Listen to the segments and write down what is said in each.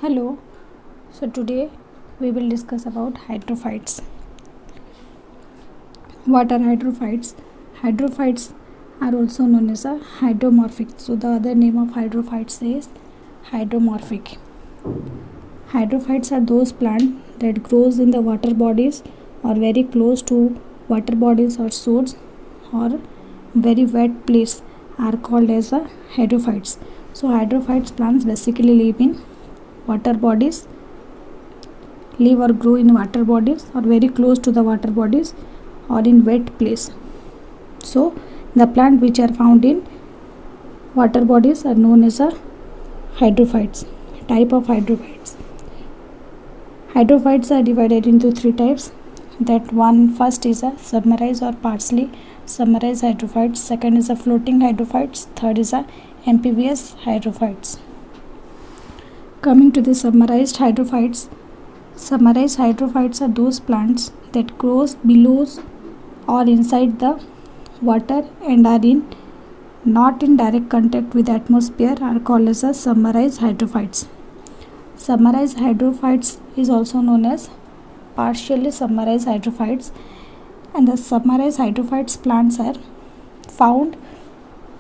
Hello, so today we will discuss about hydrophytes. What are hydrophytes? Hydrophytes are also known as a hydromorphic. So the other name of hydrophytes is hydromorphic. Hydrophytes are those plants that grows in the water bodies or very close to water bodies or source or very wet place are called as a hydrophytes. So hydrophytes plants basically live in water bodies, live or grow in water bodies or very close to the water bodies or in wet place. So the plant which are found in water bodies are known as a hydrophytes. Type of hydrophytes. Hydrophytes are divided into three types. That one first is a submerged or partially submerged hydrophytes. Second is a floating hydrophytes. Third is a amphibious hydrophytes. Coming to the submerged hydrophytes. Submerged hydrophytes are those plants that grows below or inside the water and are not in direct contact with the atmosphere are called as a submerged hydrophytes. Submerged hydrophytes is also known as partially submerged hydrophytes, and the submerged hydrophytes plants are found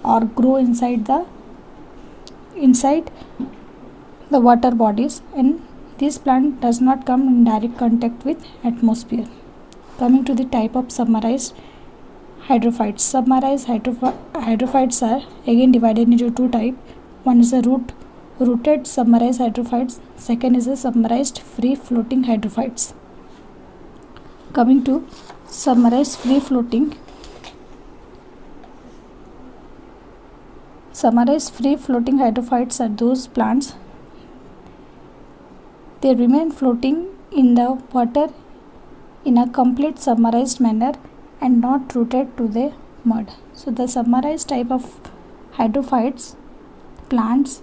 or grow inside the water bodies, and this plant does not come in direct contact with atmosphere. Coming to the type of submerged hydrophytes. Submerged hydrophytes are again divided into two types. One is a rooted submerged hydrophytes. Second is a submerged free floating hydrophytes. Coming to submerged free floating. Submerged free floating hydrophytes are those plants they remain floating in the water in a complete submerged manner and not rooted to the mud. So the submerged type of hydrophytes plants,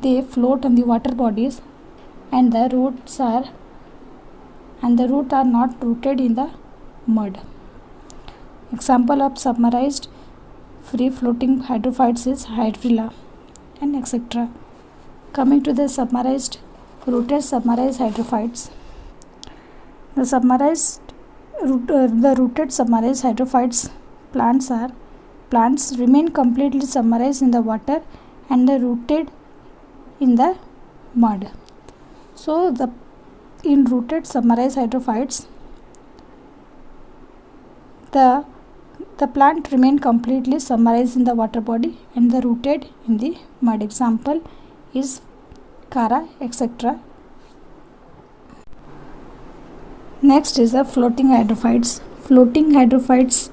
they float on the water bodies and the roots are not rooted in the mud. Example of submerged free floating hydrophytes is hydrilla and etc. Coming to the rooted submerged hydrophytes. The rooted submerged hydrophytes plants remain completely submerged in the water and are rooted in the mud. So in rooted submerged hydrophytes, the plant remain completely submerged in the water body and the rooted in the mud. Example is Kara, etc. Next is the floating hydrophytes. Floating hydrophytes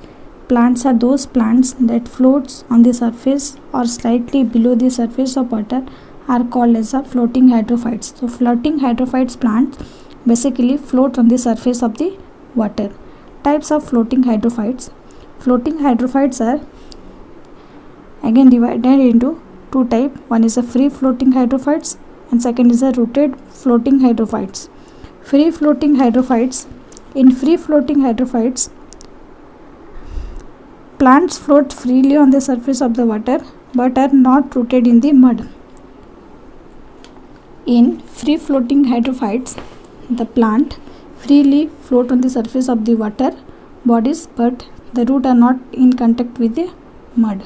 plants are those plants that floats on the surface or slightly below the surface of water are called as a floating hydrophytes. So floating hydrophytes plants basically float on the surface of the water. Types of floating hydrophytes. Floating hydrophytes are again divided into two types. One is a free floating hydrophytes and second is a rooted floating hydrophytes. Free floating hydrophytes. In free floating hydrophytes, plants float freely on the surface of the water but are not rooted in the mud. In free floating hydrophytes, the plant freely float on the surface of the water bodies but the roots are not in contact with the mud.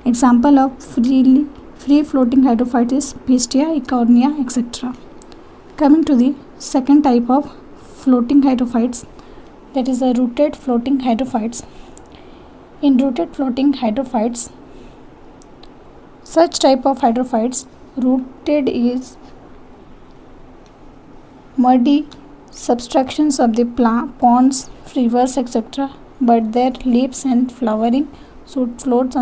Example of free floating hydrophytes is Pistia, Ecornia, etc. Coming to the second type of floating hydrophytes, that is the rooted floating hydrophytes. In rooted floating hydrophytes, such type of hydrophytes, rooted is muddy substructions of the ponds, rivers, etc. but their leaves and flowering shoot floats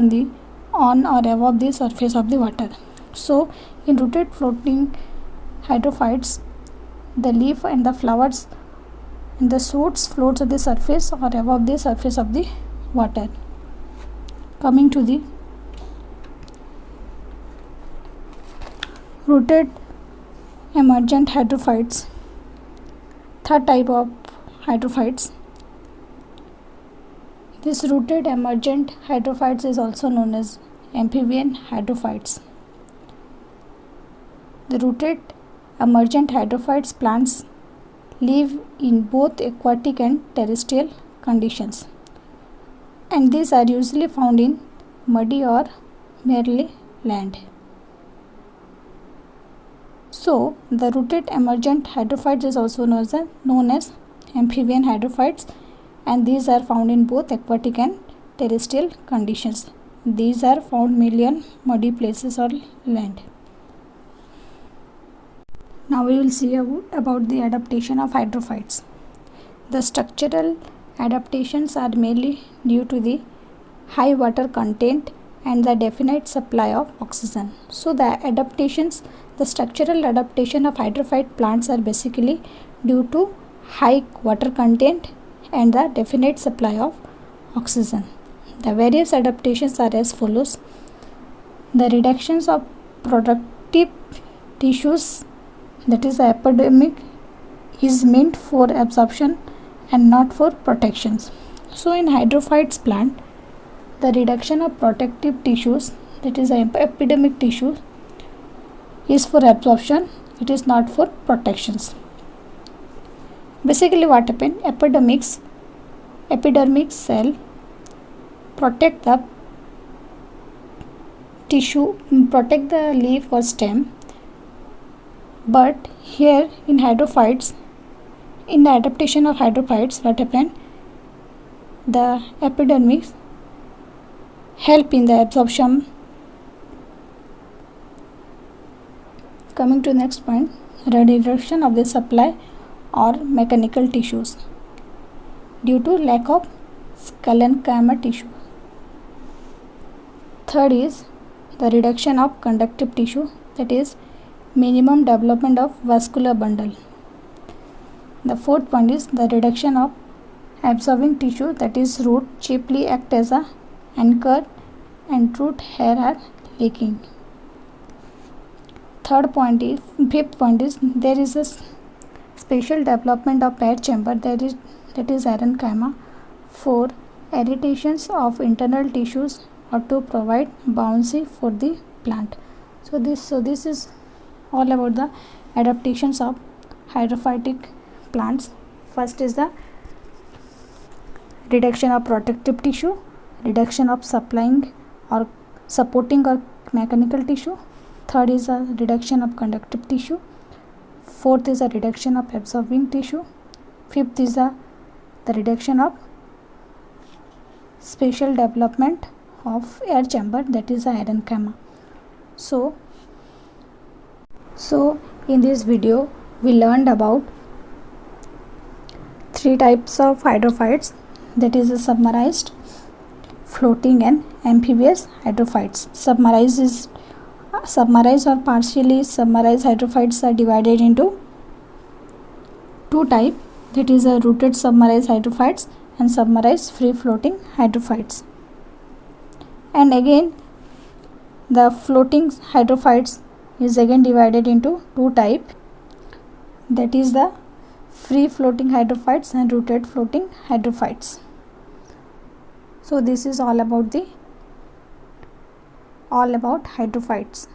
on or above the surface of the water. So in rooted floating hydrophytes, the leaf and the flowers and the shoots floats on the surface or above the surface of the water. Coming to the rooted emergent hydrophytes. Third type of hydrophytes. This rooted emergent hydrophytes is also known as amphibian hydrophytes. The rooted emergent hydrophytes plants live in both aquatic and terrestrial conditions, and these are usually found in muddy or merely land. So, the rooted emergent hydrophytes is also known as amphibian hydrophytes, and these are found in both aquatic and terrestrial conditions. These are found mainly on muddy places or land. Now we will see about the adaptation of hydrophytes. The structural adaptations are mainly due to the high water content and the definite supply of oxygen. So the structural adaptation of hydrophyte plants are basically due to high water content and the definite supply of oxygen. The various adaptations are as follows. The reductions of productive tissues, that is the epidermic, is meant for absorption and not for protections. So in hydrophytes plant, the reduction of protective tissues, that is the epidermic tissue, is for absorption, it is not for protections. Basically what happens, epidermic cell protect the tissue, protect the leaf or stem, but here in hydrophytes, in the adaptation of hydrophytes, what happens, the epidermis help in the absorption. Coming to the next point, reduction of the supply or mechanical tissues due to lack of sclerenchyma tissue. Third is the reduction of conductive tissue, that is minimum development of vascular bundle. The fourth point is the reduction of absorbing tissue, that is root chiefly act as a anchor and root hair are leaking. Fifth point is there is a special development of air chamber, that is parenchyma, for irritations of internal tissues or to provide buoyancy for the plant. So this is all about the adaptations of hydrophytic plants. First is the reduction of protective tissue, reduction of supplying or supporting or mechanical tissue. Third is a reduction of conductive tissue. Fourth is a reduction of absorbing tissue. Fifth is the reduction of special development of air chamber, that is the parenchyma. So in this video we learned about three types of hydrophytes, that is the submerized, floating and amphibious hydrophytes. Submerized or partially submerized hydrophytes are divided into two types, that is a rooted submerized hydrophytes and submerized free floating hydrophytes. And again the floating hydrophytes is again divided into two types, that is the free floating hydrophytes and rooted floating hydrophytes. So this is all about hydrophytes.